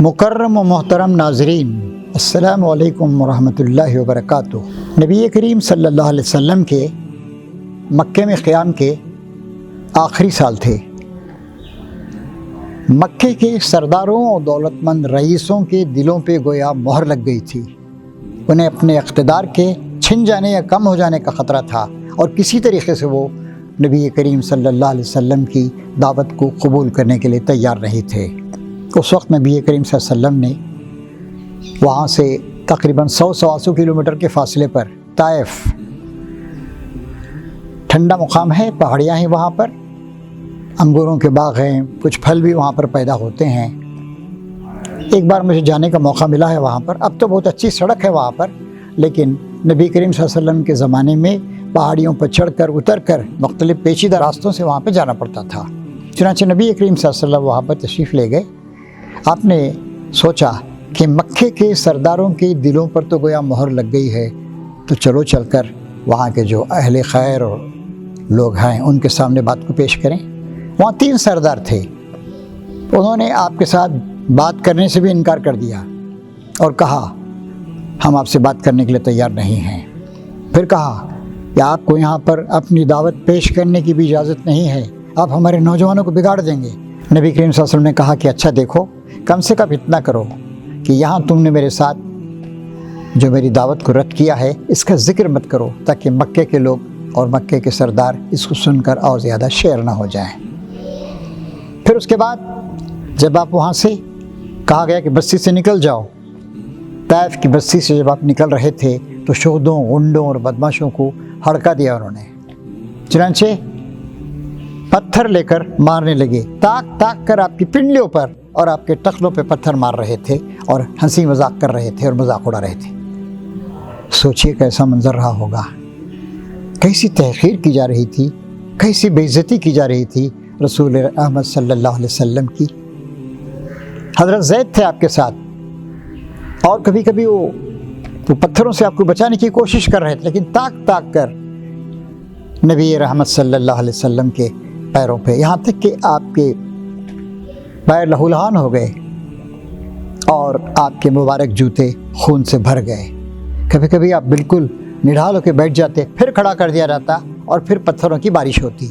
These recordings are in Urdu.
مکرم و محترم ناظرین، السلام علیکم ورحمۃ اللہ وبرکاتہ۔ نبی کریم صلی اللہ علیہ وسلم کے مکے میں قیام کے آخری سال تھے۔ مکے کے سرداروں اور دولت مند رئیسوں کے دلوں پہ گویا مہر لگ گئی تھی۔ انہیں اپنے اقتدار کے چھن جانے یا کم ہو جانے کا خطرہ تھا، اور کسی طریقے سے وہ نبی کریم صلی اللہ علیہ وسلم کی دعوت کو قبول کرنے کے لیے تیار نہیں تھے۔ اس وقت نبی کریم صلی اللہ علیہ وسلم نے وہاں سے تقریباً 100-125 کلومیٹر کے فاصلے پر طائف، ٹھنڈا مقام ہے، پہاڑیاں ہیں، وہاں پر انگوروں کے باغ ہیں، کچھ پھل بھی وہاں پر پیدا ہوتے ہیں۔ ایک بار مجھے جانے کا موقع ملا ہے وہاں پر۔ اب تو بہت اچھی سڑک ہے وہاں پر، لیکن نبی کریم صلی اللہ علیہ وسلم کے زمانے میں پہاڑیوں پر چڑھ کر اتر کر مختلف پیچیدہ راستوں سے وہاں پہ جانا پڑتا تھا۔ چنانچہ نبی کریم صلی اللہ علیہ وسلم وہاں پر تشریف لے گئے۔ آپ نے سوچا کہ مکے کے سرداروں کے دلوں پر تو گویا مہر لگ گئی ہے، تو چلو چل کر وہاں کے جو اہل خیر اور لوگ ہیں ان کے سامنے بات کو پیش کریں۔ وہاں 3 سردار تھے۔ انہوں نے آپ کے ساتھ بات کرنے سے بھی انکار کر دیا اور کہا ہم آپ سے بات کرنے کے لیے تیار نہیں ہیں۔ پھر کہا کہ آپ کو یہاں پر اپنی دعوت پیش کرنے کی بھی اجازت نہیں ہے، آپ ہمارے نوجوانوں کو بگاڑ دیں گے۔ نبی کریم صلی اللہ علیہ وسلم نے کہا کہ اچھا دیکھو، کم سے کم اتنا کرو کہ یہاں تم نے میرے ساتھ جو میری دعوت کو رد کیا ہے اس کا ذکر مت کرو، تاکہ مکے کے لوگ اور مکے کے سردار اس کو سن کر اور زیادہ شیر نہ ہو جائیں۔ پھر اس کے بعد جب آپ وہاں سے کہا گیا کہ بستی سے نکل جاؤ، طائف کی بستی سے جب آپ نکل رہے تھے تو شہدوں، غنڈوں اور بدماشوں کو ہڑکا دیا انہوں نے۔ چنانچہ پتھر لے کر مارنے لگے، تاک تاک کر آپ کی پنڈلیوں پر اور آپ کے ٹخلوں پہ پتھر مار رہے تھے اور ہنسی مذاق کر رہے تھے اور مذاق اڑا رہے تھے۔ سوچئے کیسا منظر رہا ہوگا، کیسی تحقیر کی جا رہی تھی، کیسی بے عزتی کی جا رہی تھی رسول احمد صلی اللہ علیہ وسلم کی۔ حضرت زید تھے آپ کے ساتھ، اور کبھی کبھی وہ پتھروں سے آپ کو بچانے کی کوشش کر رہے تھے، لیکن تاک تاک کر نبی رحمت صلی اللہ علیہ وسلم کے پیروں پہ، یہاں تک کہ آپ کے پیر لہولہان ہو گئے اور آپ کے مبارک جوتے خون سے بھر گئے۔ کبھی کبھی آپ بالکل نڈھال ہو کے بیٹھ جاتے، پھر کھڑا کر دیا جاتا اور پھر پتھروں کی بارش ہوتی۔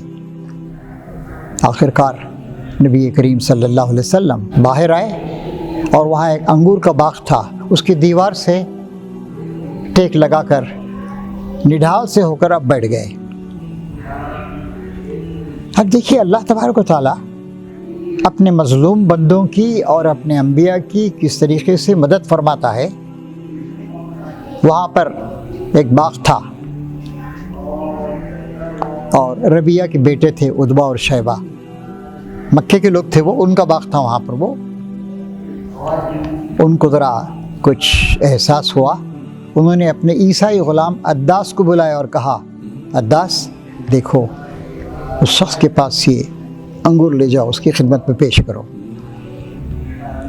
آخر کار نبی کریم صلی اللہ علیہ وسلم باہر آئے اور وہاں ایک انگور کا باغ تھا، اس کی دیوار سے ٹیک لگا کر نڈھال سے ہو کر اب بیٹھ گئے۔ اب دیکھیے اللہ تبارک و تعالیٰ اپنے مظلوم بندوں کی اور اپنے انبیاء کی کس طریقے سے مدد فرماتا ہے۔ وہاں پر ایک باغ تھا اور ربیہ کے بیٹے تھے عتبہ اور شیبہ، مکے کے لوگ تھے، وہ ان کا باغ تھا وہاں پر۔ وہ ان کو ذرا کچھ احساس ہوا، انہوں نے اپنے عیسائی غلام عداس کو بلایا اور کہا عداس دیکھو اس شخص کے پاس یہ انگور لے جاؤ، اس کی خدمت میں پیش کرو۔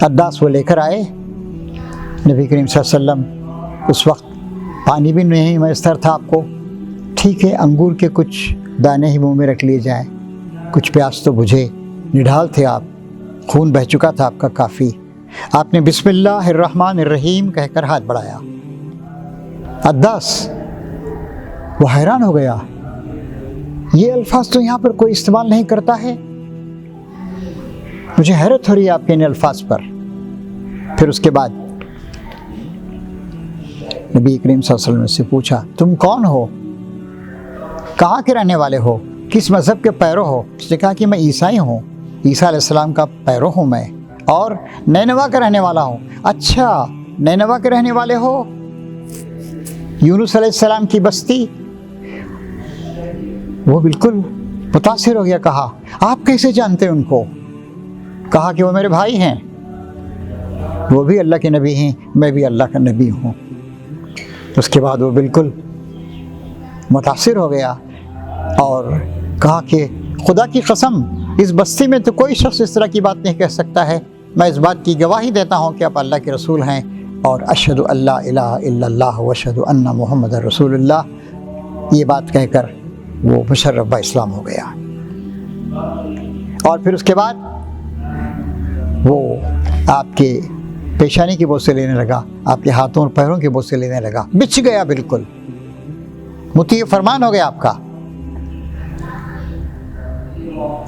عداس وہ لے کر آئے۔ نبی کریم صلی اللہ علیہ وسلم اس وقت پانی بھی نہیں میسر تھا آپ کو، ٹھیک ہے انگور کے کچھ دانے ہی منہ میں رکھ لیے جائیں، کچھ پیاس تو بجھے، نڈھال تھے آپ، خون بہہ چکا تھا آپ کا کافی۔ آپ نے بسم اللہ الرحمن الرحیم کہہ کر ہاتھ بڑھایا۔ عداس وہ حیران ہو گیا، یہ الفاظ تو یہاں پر کوئی استعمال نہیں کرتا ہے، مجھے حیرت ہو رہی ہے آپ کے ان الفاظ پر۔ پھر اس کے بعد نبی کریم صلی اللہ علیہ وسلم سے پوچھا تم کون ہو، کہاں کے رہنے والے ہو، کس مذہب کے پیرو ہو؟ اس نے کہا کہ میں عیسائی ہوں، عیسیٰ علیہ السلام کا پیرو ہوں میں، اور نینوا کا رہنے والا ہوں۔ اچھا نینوا کے رہنے والے ہو، یونس علیہ السلام کی بستی؟ وہ بالکل متاثر ہو گیا، کہا آپ کیسے جانتے ان کو؟ کہا کہ وہ میرے بھائی ہیں، وہ بھی اللہ کے نبی ہیں، میں بھی اللہ کا نبی ہوں۔ اس کے بعد وہ بالکل متاثر ہو گیا اور کہا کہ خدا کی قسم اس بستی میں تو کوئی شخص اس طرح کی بات نہیں کہہ سکتا ہے، میں اس بات کی گواہی دیتا ہوں کہ آپ اللہ کے رسول ہیں، اور اشہد اللہ الہ الا اللہ واشہد ان محمد رسول اللہ، یہ بات کہہ کر وہ مشرف با اسلام ہو گیا۔ اور پھر اس کے بعد وہ آپ کے پیشانی کی بوسے لینے لگا، آپ کے ہاتھوں اور پیروں کی بوسے لینے لگا، بچھ گیا، بالکل مطیع فرمان ہو گیا آپ کا۔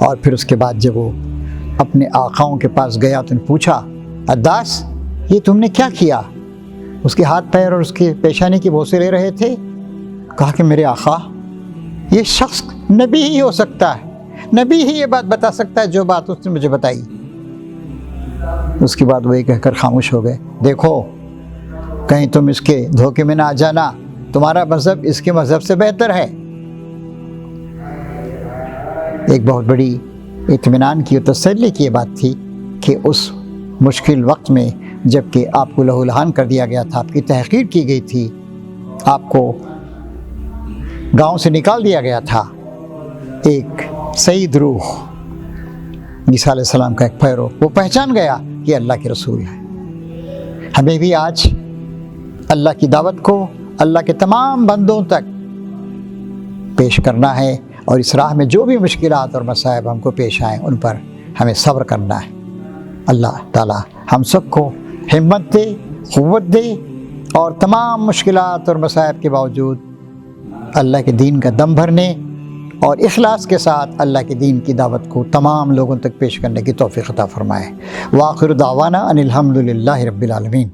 اور پھر اس کے بعد جب وہ اپنے آقاؤں کے پاس گیا تو نے پوچھا، عداس یہ تم نے کیا کیا؟ اس کے ہاتھ پیر اور اس کی پیشانی کی بوسے لے رہے تھے۔ کہا کہ میرے آقا، یہ شخص نبی ہی ہو سکتا ہے، نبی ہی یہ بات بتا سکتا ہے جو بات اس نے مجھے بتائی۔ اس کے بعد وہ یہ کہہ کر خاموش ہو گئے، دیکھو کہیں تم اس کے دھوکے میں نہ آ جانا، تمہارا مذہب اس کے مذہب سے بہتر ہے۔ ایک بہت بڑی اطمینان کی اور تسلی کی یہ بات تھی کہ اس مشکل وقت میں جب کہ آپ کو لہو لہان کر دیا گیا تھا، آپ کی تحقیر کی گئی تھی، آپ کو گاؤں سے نکال دیا گیا تھا، ایک سعید روح عیسیٰ علیہ السلام کا ایک پیرو وہ پہچان گیا کہ اللہ کے رسول ہے۔ ہمیں بھی آج اللہ کی دعوت کو اللہ کے تمام بندوں تک پیش کرنا ہے، اور اس راہ میں جو بھی مشکلات اور مصائب ہم کو پیش آئیں ان پر ہمیں صبر کرنا ہے۔ اللہ تعالی ہم سب کو ہمت دے، قوت دے، اور تمام مشکلات اور مصائب کے باوجود اللہ کے دین کا دم بھرنے اور اخلاص کے ساتھ اللہ کے دین کی دعوت کو تمام لوگوں تک پیش کرنے کی توفیق عطا فرمائے۔ وآخر دعوانا ان الحمد للہ رب العالمین۔